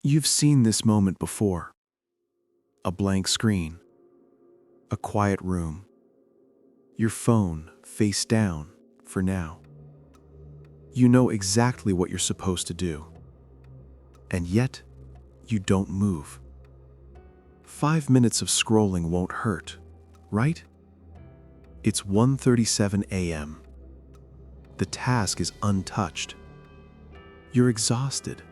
You've seen this moment before. A blank screen, a quiet room, your phone face down for now. You know exactly what you're supposed to do, and yet you don't move. 5 minutes of scrolling won't hurt, right? It's 1:37 a.m. The task is untouched. You're exhausted,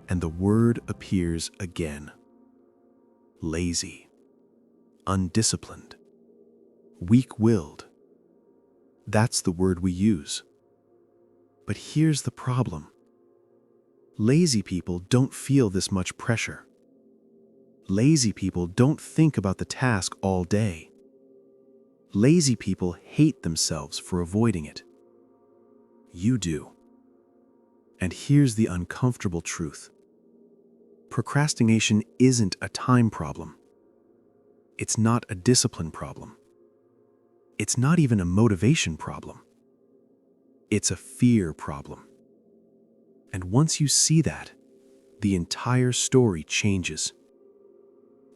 and the word appears again. Lazy, undisciplined, weak-willed. That's the word we use. But here's the problem. Lazy people don't feel this much pressure. Lazy people don't think about the task all day. Lazy people hate themselves for avoiding it. You do. And here's the uncomfortable truth. Procrastination isn't a time problem. It's not a discipline problem. It's not even a motivation problem. It's a fear problem. And once you see that, the entire story changes.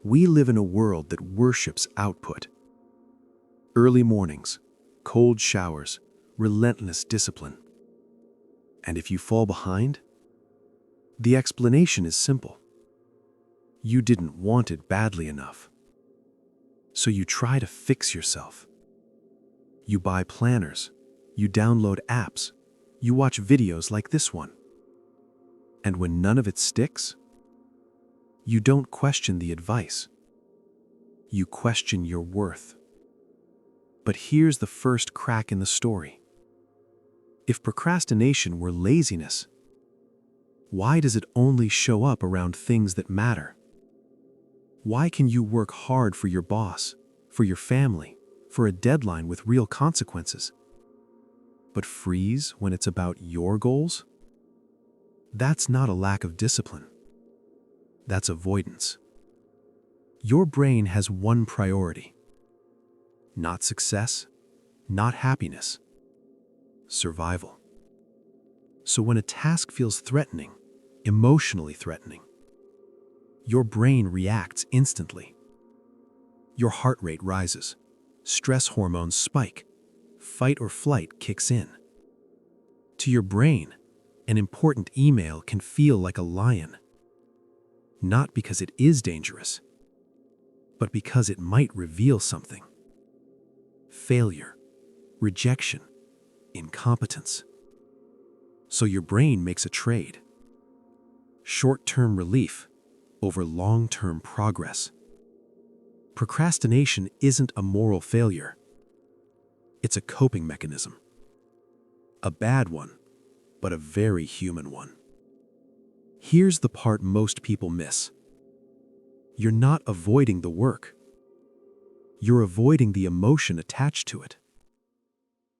We live in a world that worships output. Early mornings, cold showers, relentless discipline. And if you fall behind, the explanation is simple. You didn't want it badly enough. So you try to fix yourself. You buy planners, you download apps, you watch videos like this one. And when none of it sticks, you don't question the advice. You question your worth. But here's the first crack in the story. If procrastination were laziness, why does it only show up around things that matter? Why can you work hard for your boss, for your family, for a deadline with real consequences, but freeze when it's about your goals? That's not a lack of discipline. That's avoidance. Your brain has one priority. Not success, not happiness. Survival. So when a task feels threatening, emotionally threatening, your brain reacts instantly. Your heart rate rises, stress hormones spike, fight or flight kicks in. To your brain, an important email can feel like a lion. Not because it is dangerous, but because it might reveal something. Failure, rejection, incompetence. So your brain makes a trade. Short-term relief over long-term progress. Procrastination isn't a moral failure. It's a coping mechanism. A bad one, but a very human one. Here's the part most people miss. You're not avoiding the work. You're avoiding the emotion attached to it.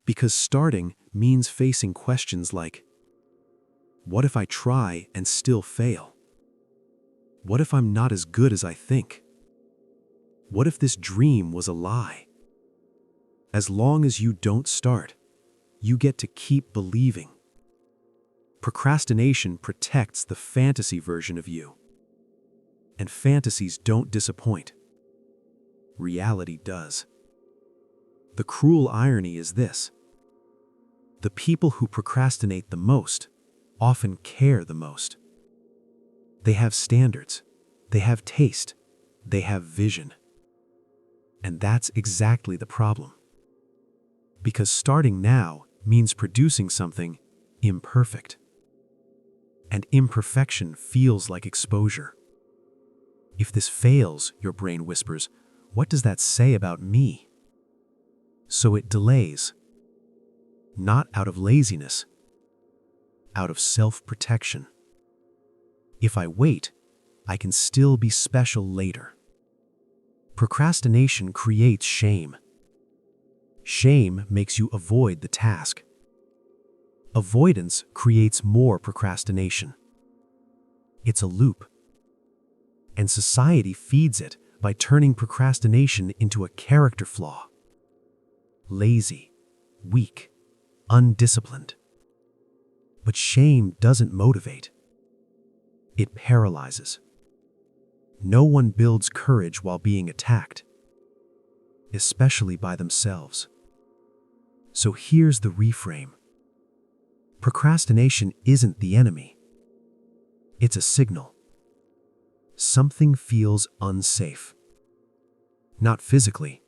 Because starting means facing questions like, what if I try and still fail? What if I'm not as good as I think? What if this dream was a lie? As long as you don't start, you get to keep believing. Procrastination protects the fantasy version of you. And fantasies don't disappoint. Reality does. The cruel irony is this. The people who procrastinate the most often care the most. They have standards, they have taste, they have vision. And that's exactly the problem. Because starting now means producing something imperfect. And imperfection feels like exposure. If this fails, your brain whispers, what does that say about me? So it delays. Not out of laziness, out of self-protection. If I wait, I can still be special later. Procrastination creates shame. Shame makes you avoid the task. Avoidance creates more procrastination. It's a loop. And society feeds it by turning procrastination into a character flaw. Lazy, weak, undisciplined. But shame doesn't motivate. It paralyzes. No one builds courage while being attacked, especially by themselves. So here's the reframe. Procrastination isn't the enemy. It's a signal. Something feels unsafe. Not physically,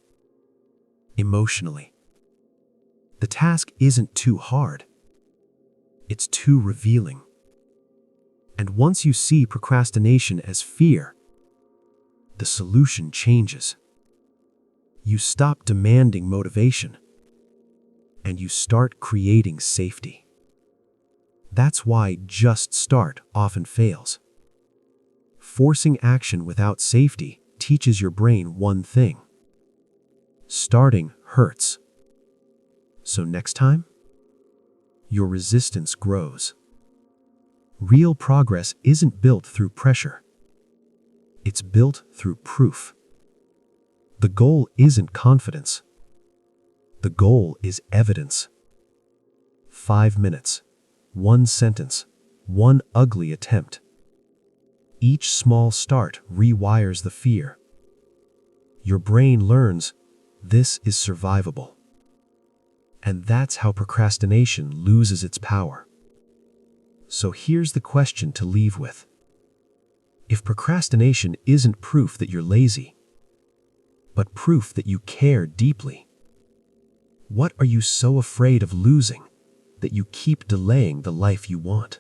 emotionally. The task isn't too hard. It's too revealing. And once you see procrastination as fear, the solution changes. You stop demanding motivation, and you start creating safety. That's why just start often fails. Forcing action without safety teaches your brain one thing: starting hurts. So next time, your resistance grows. Real progress isn't built through pressure. It's built through proof. The goal isn't confidence. The goal is evidence. 5 minutes, 1 sentence, 1 ugly attempt. Each small start rewires the fear. Your brain learns this is survivable. And that's how procrastination loses its power. So here's the question to leave with. If procrastination isn't proof that you're lazy, but proof that you care deeply, what are you so afraid of losing that you keep delaying the life you want?